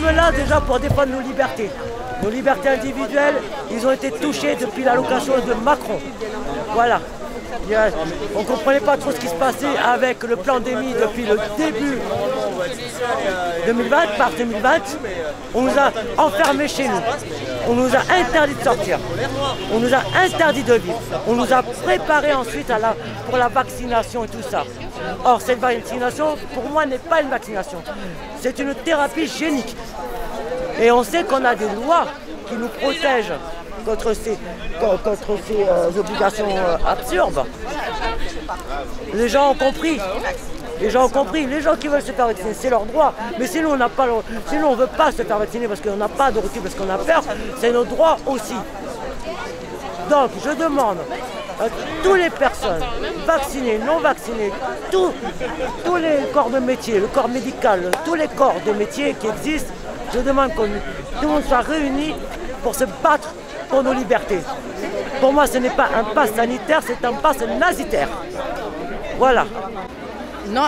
sommes là déjà pour défendre nos libertés. Nos libertés individuelles, ils ont été touchées depuis l'allocation de Macron. Voilà. On ne comprenait pas trop ce qui se passait avec le pandémie depuis le début 2020, par 2020. On nous a enfermés chez nous. On nous a interdit de sortir. On nous a interdit de vivre. On nous a préparés ensuite pour la vaccination et tout ça. Or, cette vaccination, pour moi, n'est pas une vaccination. C'est une thérapie génique. Et on sait qu'on a des lois qui nous protègent contre ces obligations absurdes. Les gens ont compris. Les gens ont compris. Les gens qui veulent se faire vacciner, c'est leur droit. Mais sinon, on ne veut pas se faire vacciner parce qu'on n'a pas de recul, parce qu'on a peur. C'est notre droit aussi. Donc, je demande à toutes les personnes, vaccinées, non vaccinées, tous les corps de métier, le corps médical, tous les corps de métier qui existent, je demande que tout le monde soit réuni pour se battre pour nos libertés. Pour moi, ce n'est pas un pass sanitaire, c'est un pass nazitaire. Voilà. Non,